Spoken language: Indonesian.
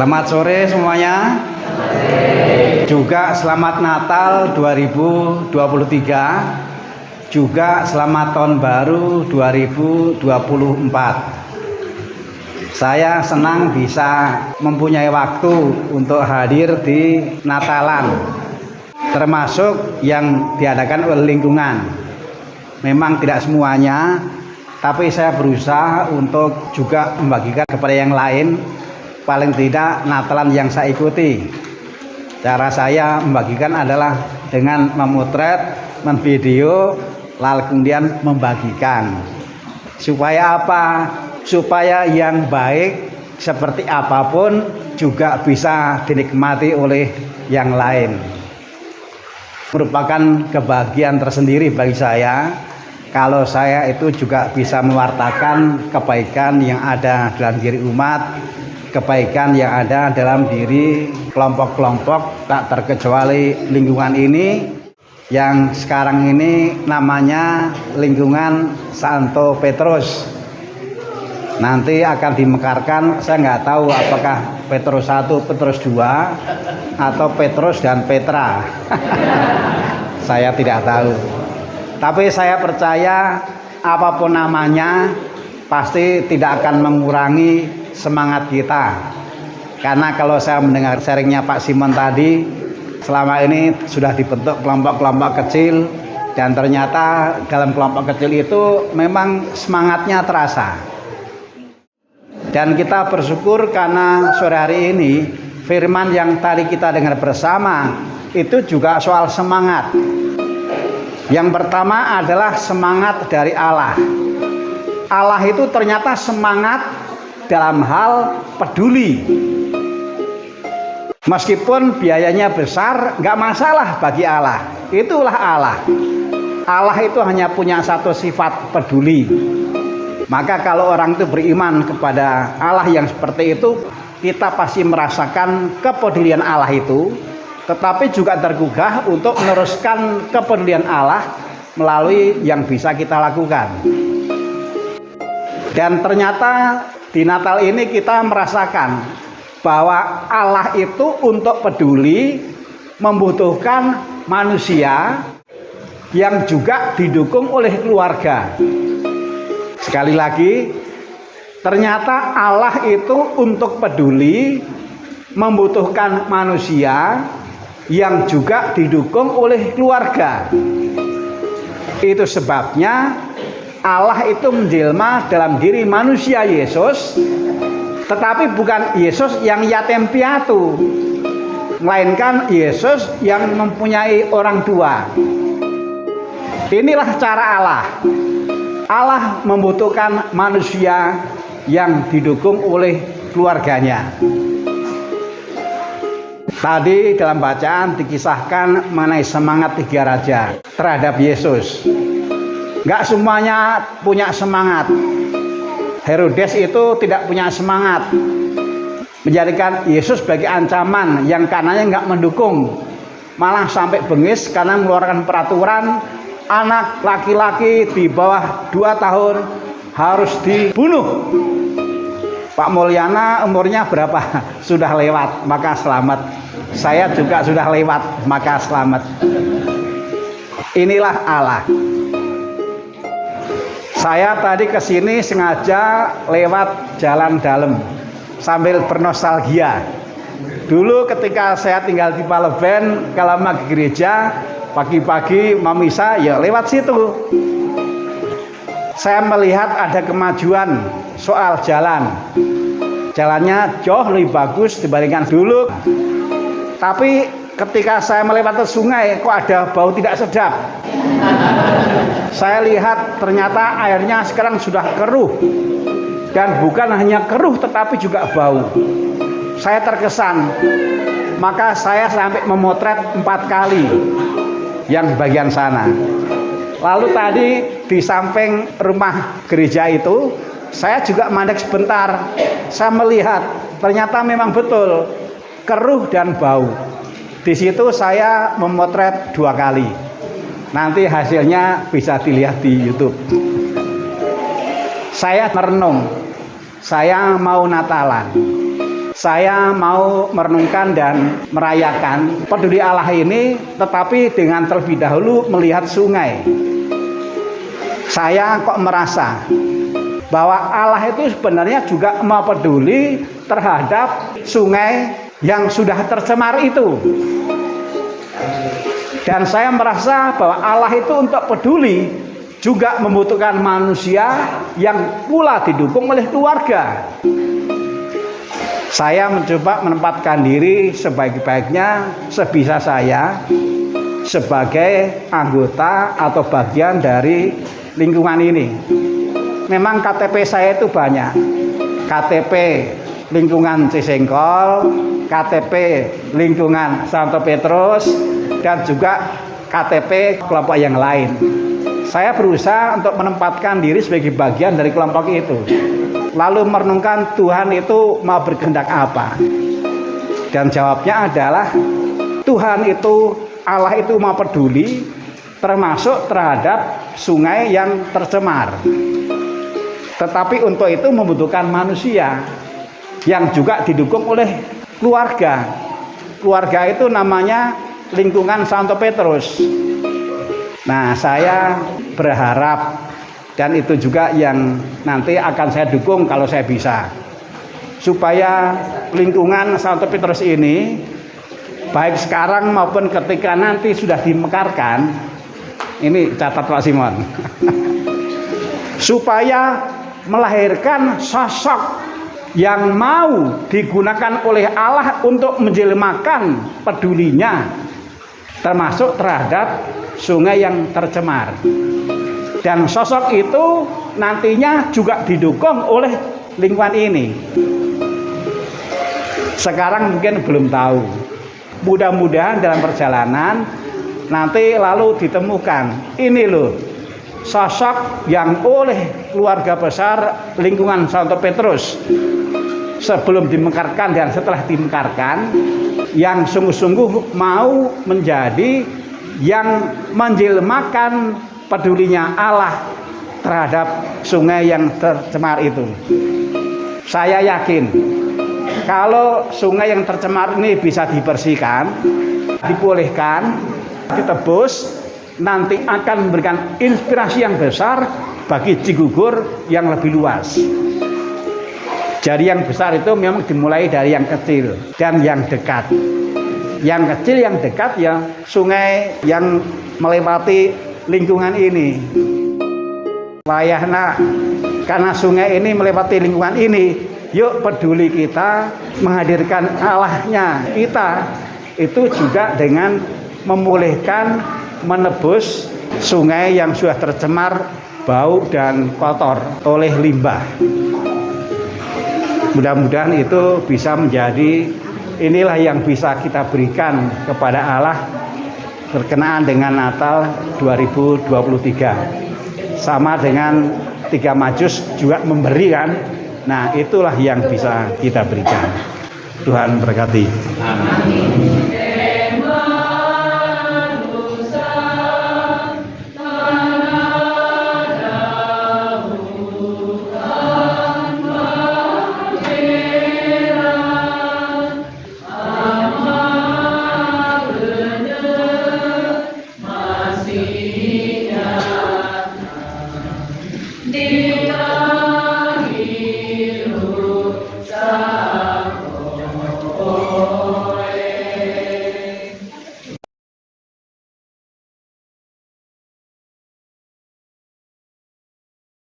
Selamat sore semuanya. Juga selamat Natal 2023. Juga selamat Tahun Baru 2024. Saya senang bisa mempunyai waktu untuk hadir di Natalan, termasuk yang diadakan oleh lingkungan. Memang tidak semuanya, tapi saya berusaha untuk juga membagikan kepada yang lain. Paling tidak Natalan yang saya ikuti, cara saya membagikan adalah dengan memotret, memvideo, lalu kemudian membagikan. Supaya apa? Supaya yang baik seperti apapun juga bisa dinikmati oleh yang lain. Merupakan kebahagiaan tersendiri bagi saya kalau saya itu juga bisa mewartakan kebaikan yang ada dalam diri umat, kebaikan yang ada dalam diri kelompok-kelompok, tak terkecuali lingkungan ini yang sekarang ini namanya lingkungan Santo Petrus. Nanti akan dimekarkan, saya nggak tahu apakah Petrus 1, Petrus 2 atau Petrus dan Petra. Saya tidak tahu, tapi saya percaya apapun namanya pasti tidak akan mengurangi semangat kita. Karena kalau saya mendengar sharingnya Pak Simon tadi, selama ini sudah dibentuk kelompok-kelompok kecil, dan ternyata dalam kelompok kecil itu memang semangatnya terasa. Dan kita bersyukur karena sore hari ini firman yang tadi kita dengar bersama itu juga soal semangat. Yang pertama adalah semangat dari Allah. Allah itu ternyata semangat dalam hal peduli. Meskipun biayanya besar, nggak masalah bagi Allah. Itulah Allah. Allah itu hanya punya satu sifat, peduli. Maka kalau orang itu beriman kepada Allah yang seperti itu, kita pasti merasakan kepedulian Allah itu, tetapi juga tergugah untuk meneruskan kepedulian Allah melalui yang bisa kita lakukan. Dan ternyata di Natal ini kita merasakan bahwa Allah itu untuk peduli membutuhkan manusia yang juga didukung oleh keluarga. Sekali lagi, ternyata Allah itu untuk peduli membutuhkan manusia yang juga didukung oleh keluarga. Itu sebabnya Allah itu menjelma dalam diri manusia Yesus, tetapi bukan Yesus yang yatim piatu, melainkan Yesus yang mempunyai orang tua. Inilah cara Allah. Allah membutuhkan manusia yang didukung oleh keluarganya. Tadi dalam bacaan dikisahkan mengenai semangat 3 raja terhadap Yesus. Gak semuanya punya semangat. Herodes itu tidak punya semangat, menjadikan Yesus sebagai ancaman yang karenanya gak mendukung, malah sampai bengis karena mengeluarkan peraturan anak laki-laki di bawah 2 tahun harus dibunuh. Pak Mulyana umurnya berapa? Sudah lewat, maka selamat. Saya juga sudah lewat, maka selamat. Inilah Allah. Saya tadi kesini sengaja lewat jalan dalam sambil bernostalgia. Dulu ketika saya tinggal di Paleben, kalau mau ke gereja pagi-pagi mau misa ya lewat situ. Saya melihat ada kemajuan soal jalan. Jalannya jauh lebih bagus dibandingkan dulu. Tapi ketika saya melewati sungai kok ada bau tidak sedap. Saya lihat ternyata airnya sekarang sudah keruh. Dan bukan hanya keruh tetapi juga bau. Saya terkesan. Maka saya sampai memotret 4 kali yang bagian sana. Lalu tadi di samping rumah gereja itu saya juga mandek sebentar. Saya melihat ternyata memang betul keruh dan bau. Di situ saya memotret 2 kali. Nanti hasilnya bisa dilihat di YouTube. Saya merenung, saya mau Natalan. saya mau merenungkan dan merayakan peduli Allah ini, tetapi dengan terlebih dahulu melihat sungai. Saya kok merasa bahwa Allah itu sebenarnya juga mau peduli terhadap sungai yang sudah tercemar itu. Dan saya merasa bahwa Allah itu untuk peduli juga membutuhkan manusia yang pula didukung oleh keluarga. Saya mencoba menempatkan diri sebaik-baiknya sebisa saya sebagai anggota atau bagian dari lingkungan ini. Memang KTP saya itu banyak. KTP lingkungan Cisengkol, KTP lingkungan Santo Petrus, dan juga KTP kelompok yang lain. Saya berusaha untuk menempatkan diri sebagai bagian dari kelompok itu. Lalu merenungkan Tuhan itu mau berkehendak apa. Dan jawabnya adalah Tuhan itu, Allah itu mau peduli termasuk terhadap sungai yang tercemar. Tetapi untuk itu membutuhkan manusia yang juga didukung oleh keluarga. Keluarga itu namanya lingkungan Santo Petrus. Nah, saya berharap, dan itu juga yang nanti akan saya dukung kalau saya bisa, supaya lingkungan Santo Petrus ini baik sekarang maupun ketika nanti sudah dimekarkan, ini catat Pak Simon, supaya melahirkan sosok yang mau digunakan oleh Allah untuk menjelmakan pedulinya termasuk terhadap sungai yang tercemar. Dan sosok itu nantinya juga didukung oleh lingkungan ini. Sekarang mungkin belum tahu. Mudah-mudahan dalam perjalanan nanti lalu ditemukan, ini loh sosok yang oleh keluarga besar lingkungan Santo Petrus sebelum dimekarkan dan setelah dimekarkan, yang sungguh-sungguh mau menjadi yang menjelmakan pedulinya Allah terhadap sungai yang tercemar itu. Saya yakin kalau sungai yang tercemar ini bisa dibersihkan, dipulihkan, ditebus, nanti akan memberikan inspirasi yang besar bagi Cigugur yang lebih luas. Jadi yang besar itu memang dimulai dari yang kecil dan yang dekat. Yang kecil yang dekat ya sungai yang melewati lingkungan ini. Wayahna karena sungai ini melewati lingkungan ini, yuk peduli kita menghadirkan Allahnya kita itu juga dengan memulihkan, menebus sungai yang sudah tercemar bau dan kotor oleh limbah. Mudah-mudahan itu bisa menjadi, inilah yang bisa kita berikan kepada Allah berkenaan dengan Natal 2023. Sama dengan 3 Majus juga memberi kan. Nah, itulah yang bisa kita berikan. Tuhan berkati. Amin. Masih